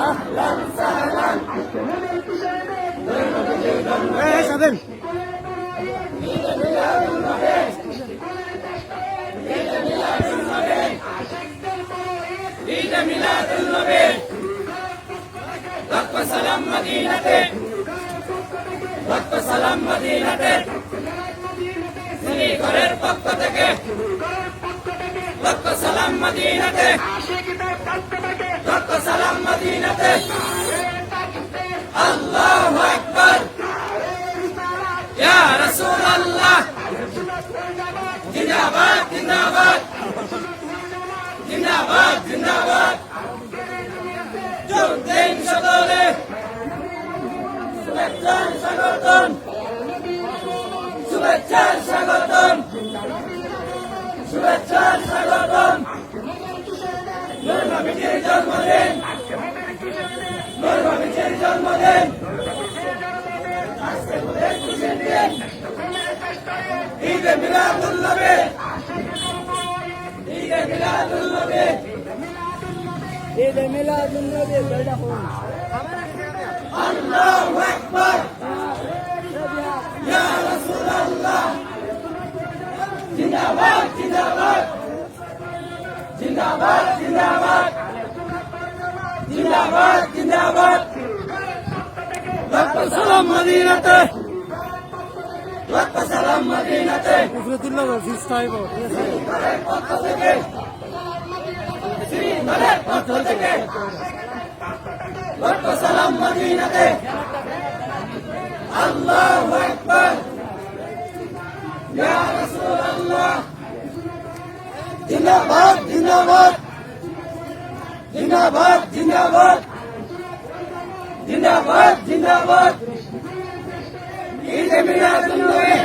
আহলান সাহলান সাবেন ঈদ মিলাদুন নবী লাখ সালাম মদিনাতে লাখ সালাম মদিনাতে তিনি ঘরের পক্ষ থেকে লাখ সালাম মদিনাতে লাখ সালাম মদিনাতে আল্লাহু আকবার ইয়া রাসূলুল্লাহ জিন্দাবাদ জিন্দাবাদ জিন্দাবাদ জিন্দাবাদ যুদ্ধের সকলে শুভেচ্ছা স্বাগতম শুভেচ্ছা স্বাগতম শুভেচ্ছা স্বাগতম নূর নবীর জন্মদিন নূর নবীর জন্মদিন আজকে আমাদের খুশির দিন ঈদ মিলাদুন নবী ঈদ মিলাদুন নবী ঈদ মিলাদুন নবী আল্লাহু আকবার ইয়া রাসূলুল্লাহ জিন্দাবাদ জিন্দাবাদ জিন্দাবাদ জিন্দাবাদ জিন্দাবাদ জিন্দাবাদ লাখ সালাম মদিনাতে লাখ সালাম মদিনাতে উফরতুল্লাহ ফিস টাইম পক্ষ থেকে শ্রীনগরের পক্ষ থেকে লাখ সালাম মদিনাতে আল্লাহু আকবার ইয়া রাসূলুল্লাহ জিন্দাবাদ জিন্দাবাদ জিন্দাবাদ জিন্দাবাদ জিন্দাবাদ জিন্দাবাদ ঈদ মিলাদুন নবী